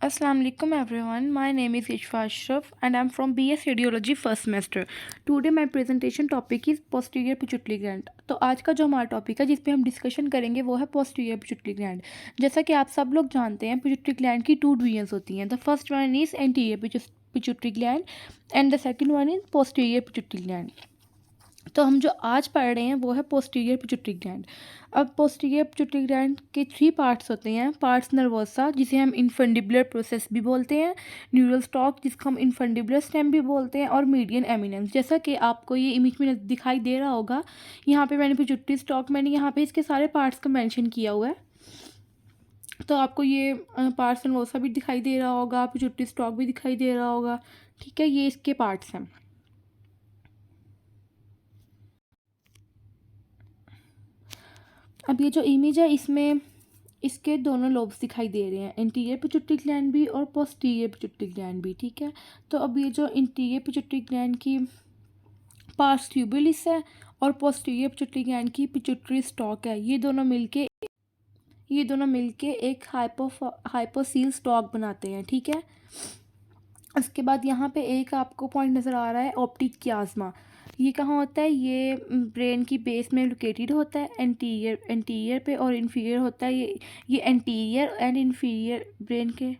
Assalamu alaikum everyone. My name is Ishfa Ashraf and I'm from BS Radiology first semester. Today my presentation topic is posterior pituitary gland. तो आज का जो हमारा topic है जिस पे हम डिस्कशन करेंगे वो है posterior pituitary gland. जैसा कि आप सब लोग जानते हैं pituitary gland की two divisions होती हैं. The first one is anterior pituitary gland and the second one is posterior pituitary gland. तो हम जो आज पढ़ रहे हैं वो है पोस्टीरियर पिट्यूटरी ग्लैंड. अब पोस्टीरियर पिट्यूटरी ग्लैंड के 3 पार्ट्स होते हैं. पार्ट्स नर्वोसा जिसे हम इन्फंडिबुलर प्रोसेस भी बोलते हैं, न्यूरल स्टॉक जिसको हम इन्फंडिबुलर स्टेम भी बोलते हैं, और मीडियन एमिनेंस. जैसा कि आपको ये इमेज में दिखाई दे रहा होगा, यहाँ पे मैंने पिट्यूटरी स्टॉक मैंने यहाँ पे इसके सारे पार्ट्स का मेंशन किया हुआ है. तो आपको ये पार्ट्स नर्वोसा भी दिखाई दे रहा होगा, पिट्यूटरी स्टॉक भी दिखाई दे रहा होगा. ठीक है, ये इसके पार्ट्स हैं. अब ये जो इमेज है इसमें इसके दोनों लोब्स दिखाई दे रहे हैं, इंटीरियर पिट्यूटरी ग्लैंड भी और पोस्टीरियर पिट्यूटरी ग्लैंड भी. ठीक है, तो अब ये जो इंटीरियर पिट्यूटरी ग्लैंड की पार्स ट्यूबुलिस है और पोस्टीरियर पिट्यूटरी ग्लैंड की पिट्यूटरी स्टॉक है, ये दोनों मिलके एक हाइपोसील स्टॉक बनाते हैं. ठीक है, उसके बाद यहाँ पे एक आपको पॉइंट नज़र आ रहा है ऑप्टिक कियाज्मा. ये कहाँ होता है? ये ब्रेन की बेस में लोकेटेड होता है, एंटीरियर पे, और इन्फीरियर होता है. ये एंटीरियर एंड इन्फीरियर ब्रेन के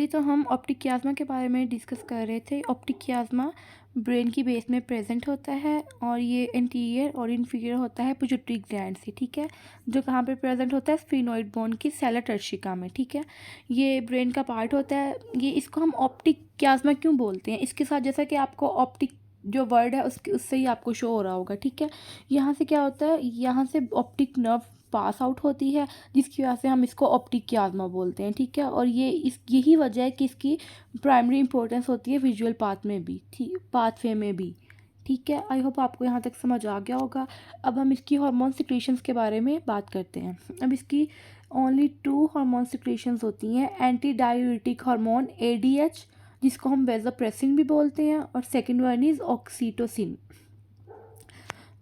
तो हम ऑप्टिक कियाज्मा के बारे में डिस्कस कर रहे थे. ऑप्टिक कियाज्मा ब्रेन की बेस में प्रेजेंट होता है और ये एंटीरियर और इन्फीरियर होता है पिट्यूटरी ग्लैंड से. ठीक है, जो कहाँ पे प्रेजेंट होता है? स्फीनोइड बोन की सेला टर्शिका में. ठीक है, ये ब्रेन का पार्ट होता है. ये इसको हम ऑप्टिक कियाज्मा क्यों बोलते हैं? इसके साथ जैसा कि आपको ऑप्टिक जो वर्ड है उससे ही आपको शो हो रहा होगा. ठीक है, यहाँ से क्या होता है? यहाँ से ऑप्टिक नर्व पास आउट होती है जिसकी वजह से हम इसको ऑप्टिक कियाज्मा बोलते हैं. ठीक है, और यही वजह है कि इसकी प्राइमरी इंपॉर्टेंस होती है विजुअल पाथवे में भी. ठीक है, आई होप आपको यहाँ तक समझ आ गया होगा. अब हम इसकी हार्मोन सिक्रेशंस के बारे में बात करते हैं. अब इसकी ओनली 2 हार्मोन सिक्रेशंस होती हैं. एंटी डायूरेटिक हार्मोन ADH जिसको हम वेसोप्रेसिन भी बोलते हैं, और सेकेंड वन इज़ ऑक्सीटोसिन.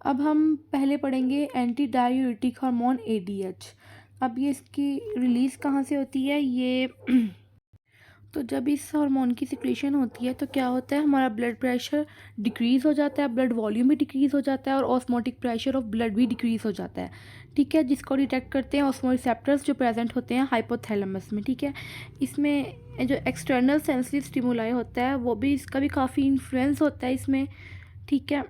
अब हम पहले पढ़ेंगे एंटी डायूरेटिक हार्मोन ADH. अब ये इसकी रिलीज़ कहाँ से होती है? ये तो जब इस हार्मोन की सिक्रेशन होती है तो क्या होता है? हमारा ब्लड प्रेशर डिक्रीज़ हो जाता है, ब्लड वॉल्यूम भी डिक्रीज़ हो जाता है, और ऑस्मोटिक प्रेशर ऑफ ब्लड भी डिक्रीज़ हो जाता है. ठीक है, जिसको डिटेक्ट करते हैं ऑस्मोरिसेप्टर्स जो प्रेजेंट होते हैं हाइपोथैलेमस में. ठीक है, इसमें जो एक्सटर्नल सेंसिटिव स्टिमुलाई होता है वो भी, इसका भी काफ़ी इन्फ्लुएंस होता है इसमें. ठीक है,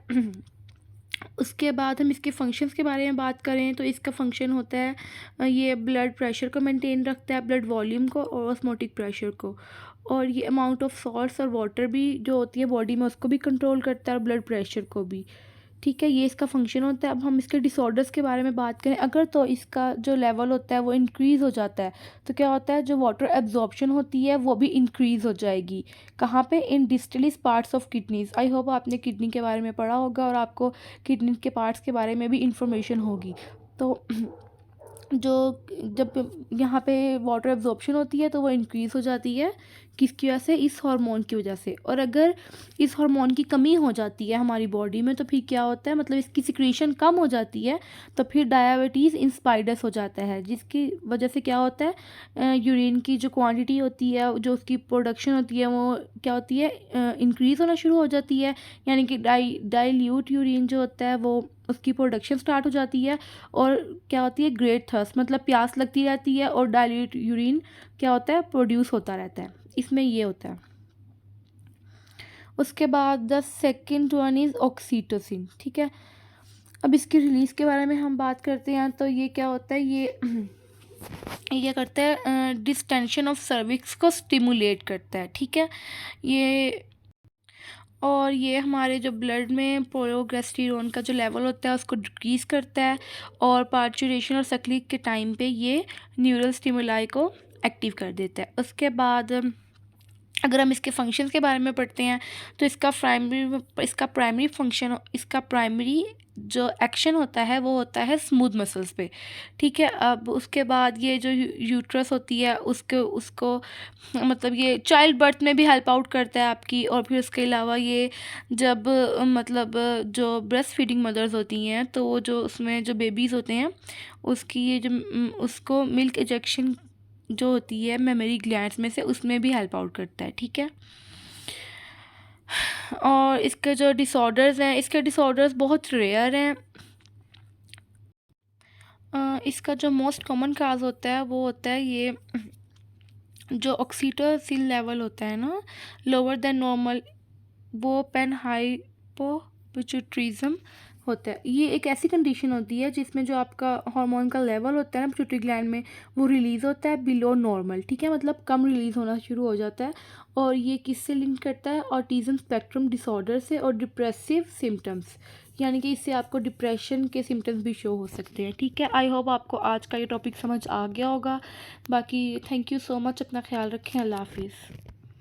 उसके बाद हम इसके फंक्शंस के बारे में बात करें तो इसका फंक्शन होता है, ये ब्लड प्रेशर को मेंटेन रखता है, ब्लड वॉल्यूम को और ऑस्मोटिक प्रेशर को, और ये अमाउंट ऑफ सॉल्ट्स और वाटर भी जो होती है बॉडी में उसको भी कंट्रोल करता है, और ब्लड प्रेशर को भी. ठीक है, ये इसका फंक्शन होता है. अब हम इसके डिसऑर्डर्स के बारे में बात करें अगर, तो इसका जो लेवल होता है वो इंक्रीज़ हो जाता है तो क्या होता है? जो वाटर एब्जॉर्प्शन होती है वो भी इंक्रीज़ हो जाएगी. कहाँ पे? In distal parts of kidneys. I hope आपने किडनी के बारे में पढ़ा होगा और आपको किडनी के पार्ट्स के बारे में भी इंफॉर्मेशन होगी. तो जब यहाँ पे वाटर एब्जॉर्प्शन होती है तो वो इंक्रीज़ हो जाती है. किसकी वजह से? इस हार्मोन की वजह से. और अगर इस हार्मोन की कमी हो जाती है हमारी बॉडी में तो फिर क्या होता है? मतलब इसकी सिक्रीशन कम हो जाती है तो फिर डायबिटीज़ इंस्पाइडस हो जाता है, जिसकी वजह से क्या होता है? यूरिन की जो क्वांटिटी होती है, जो उसकी प्रोडक्शन होती है, वो क्या होती है? इंक्रीज़ होना शुरू हो जाती है. यानी कि डाइल्यूट यूरिन जो होता है वो उसकी प्रोडक्शन स्टार्ट हो जाती है. और क्या होती है? ग्रेट थर्स्ट, मतलब प्यास लगती रहती है, और डाइल्यूट यूरिन क्या होता है? प्रोड्यूस होता रहता है. इसमें ये होता है. उसके बाद the second one is oxytocin. ठीक है, अब इसकी रिलीज़ के बारे में हम बात करते हैं तो ये क्या होता है? ये करता है डिस्टेंशन ऑफ सर्विक्स को स्टिमुलेट करता है. ठीक है, ये हमारे जो ब्लड में प्रोगेस्टेरोन का जो लेवल होता है उसको डिक्रीज़ करता है, और पार्चुरेशन और सक्लिंग के टाइम पे ये न्यूरल स्टिमुलाई को एक्टिव कर देता है. उसके बाद अगर हम इसके फंक्शंस के बारे में पढ़ते हैं तो इसका प्राइमरी जो एक्शन होता है वो होता है स्मूथ मसल्स पे, ठीक है। अब उसके बाद ये जो यूट्रस होती है उसको मतलब ये चाइल्ड बर्थ में भी हेल्प आउट करता है आपकी। और फिर उसके अलावा ये जब मतलब जो ब्रेस्ट फीडिंग मदर्स होती हैं तो वो जो उसमें जो बेबीज़ होते हैं उसकी ये जो उसको मिल्क इजेक्शन जो होती है मेमोरी ग्लैंड्स में से उसमें भी हेल्प आउट करता है, ठीक है। और इसके जो डिसऑर्डर्स हैं, इसके डिसऑर्डर्स बहुत रेयर हैं। इसका जो मोस्ट कॉमन काज होता है वो होता है ये जो ऑक्सीटोसिन लेवल होता है ना लोअर देन नॉर्मल, वो पेन हाइपोपिट्यूटरिज्म होता है। ये एक ऐसी कंडीशन होती है जिसमें जो आपका हार्मोन का लेवल होता है ना पिट्यूटरी ग्लैंड में वो रिलीज़ होता है बिलो नॉर्मल, ठीक है, मतलब कम रिलीज़ होना शुरू हो जाता है। और ये किससे लिंक करता है? ऑटिज़म स्पेक्ट्रम डिसऑर्डर से और डिप्रेसिव सिम्टम्स, यानी कि इससे आपको डिप्रेशन के सिम्टम्स भी शो हो सकते हैं, ठीक है। आई होप आपको आज का ये टॉपिक समझ आ गया होगा। बाकी थैंक यू सो मच, अपना ख्याल रखें, अल्लाह हाफिज़।